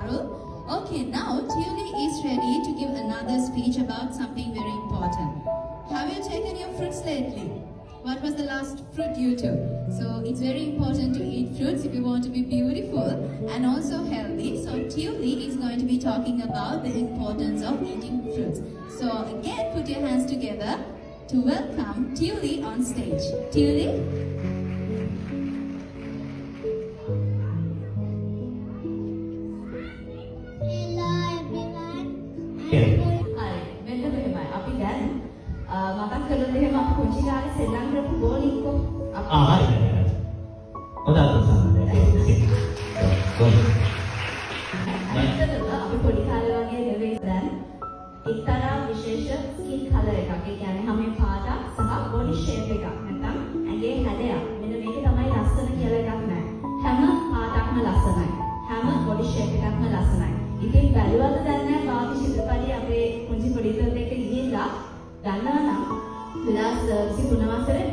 Okay, now Tully is ready to give another speech about something very important. Have you taken your fruits lately? What was the last fruit you took? So it's very important to eat fruits if you want to be beautiful and also healthy. So Tully is going to be talking about the importance of eating fruits. So again, put your hands together to welcome Tully on stage. Tully? මතක් කරලා එහෙම අපි කුංචි කාලේ සෙල්ලම් කරපු බෝලින්කෝ හරි. හොඳයි සම්මත. ගොල්. අපි පොඩි කාලේ වගේ නෙවෙයි දැන් එක්තරා විශේෂ ස්කින් කලර් එකක්. ඒ කියන්නේ හැම පාටක් සහ බොඩි ෂේප් එකක්. නැත්නම් ඇඟේ හැඩයක්. මෙන්න මේක තමයි ලස්සන කියලා එකක් නැහැ. හැම පාටක්ම ලස්සනයි. හැම බොඩි ෂේප් එකක්ම ලස්සනයි. ඉතින් බැලුවද දැන් නැහැ බාහි ශිල්පපඩි අපේ කුංචි පොඩි තොත් එක ගිහිල්ලා දන්නවනම් 2023 වසරේ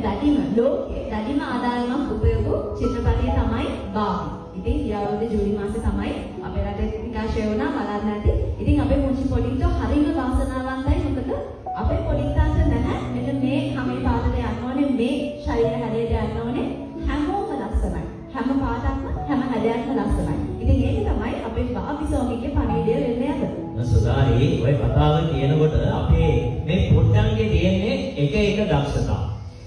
වැඩිම ආදායමක් උපයපු චිත්‍රපටය තමයි බාහි. ඉතින් ඊයවද ජූලි මාසේ තමයි අපේ රටේ විකාශය වුණා බලන්න ඇති. ඉතින් අපේ මුංචි පොඩින්ට හරිම වාසනාවන්තයි මොකද අපේ පොඩින්ටන්ට නැහැ මෙන්න මේ හැම පාටට යන්න ඕනේ මේ ශරීර හැඩයට යන්න ඕනේ හැමෝම ලස්සනයි. හැම පාටක්ම හැම හැඩයක්ම ලස්සනයි. ඉතින් ඒක තමයි අපේ බාහි සෝං එකේ පණිවිඩය වෙන්නේ අද. සුදායි ඔය කතාව කියනකොට අපේ මේ පොඩ්ඩන්ගේ තියෙන්නේ එක දක්ෂතා.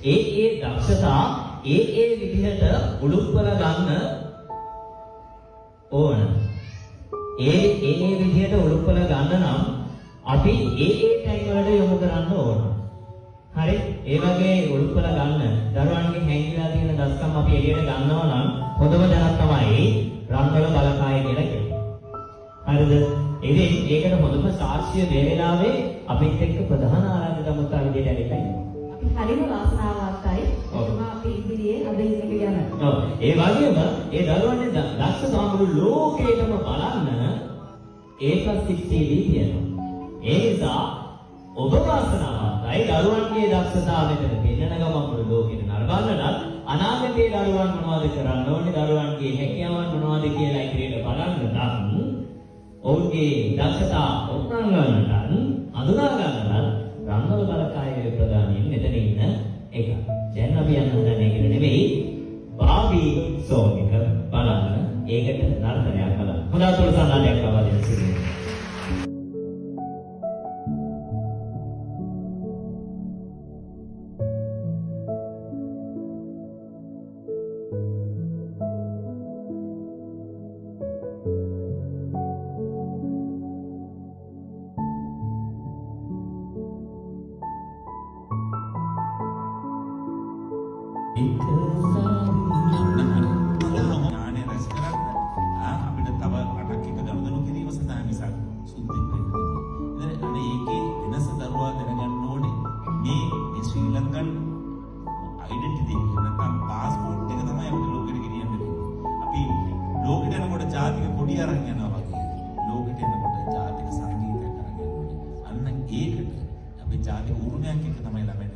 ඒ දක්ෂතා ඒ විදිහට උඩුප්පල ගන්න ඕන. ඒ විදිහට උඩුප්පල ගන්න නම් අපි ඒ ටයිම් වලට යොමු කරන්න ඕන. හරි? ඒ වගේ උඩුප්පල ගන්න දරුවන්ගේ හැංගිලා තියෙන දස්කම් අපි එළියට ගන්නවා නම් හොඳම දැනක් තමයි රන්වල බලකාය කියලා කියන්නේ. හරිද? ඉතින් ඒකට හොඳම සාක්ෂිය මේ වෙලාවේ අපිත් එක්ක ප්‍රධාන ආරාධ්‍ය දමතා විදියට ඇවිල්ලා ඉන්නවා. අපි හරිම වාසනාවන්තයි. අපි ඉදිරියේ අද ඉන්නක ගැන. ඔව්. ඒ වගේම ඒ දරුවන්ගේ දක්ෂ සාමුළු ලෝකේටම බලන්න ඒකස්තික්ටීවී තියෙනවා. ඒ නිසා ඔබ වාසනාවන්තයි දරුවන්ගේ දක්ෂතාව මෙතන පෙන්නන ගමන් මුළු ලෝකෙට නරඹන්නත් අනාගතයේ දරුවන් මොනවද කරන්න ඕනේ දරුවන්ගේ හැකියාවන් මොනවද කියලා ඉදිරියට බලන්නත් ඔවුන්ගේ දක්ෂතා උත්සාහවන්ට අඳුනා ගන්නත් රන්වල බලකායේ ප්‍රධානියෙන් මෙතන ඉන්න එක. දැන් අපි යන්න හදන එක නෙමෙයි බාබි සෝන් එක බලන්න ඒකට නර්තනයක් බලන්න. හොඳ අතුරු සන්නාටයක් ආවා දැන් සිදුවේ. ඥානය රැස් කරන්න අපිට තව රටක් එක ගනුදෙනු කිරීම සඳහා මිසක් සුද්ධින් වෙන්නේ. ඉතින් අනේ ඒකේ වෙනස දරුවා දැනගන්න ඕනේ මේ ශ්‍රී ලංකන් ඩෙන්ටිටි නැත්නම් પાස්පෝර්ට් එක තමයි අපිට ලෝකෙට ගෙනියන්නේ. අපි ලෝකෙට යනකොට ජාතික කොඩි අරන් යනවා වගේ. ලෝකෙට යනකොට ජාතික සංගීතයක් අරන් යනවා. අන්න ඒකට අපි ජාතික උරුමයක් එක තමයි ළමයි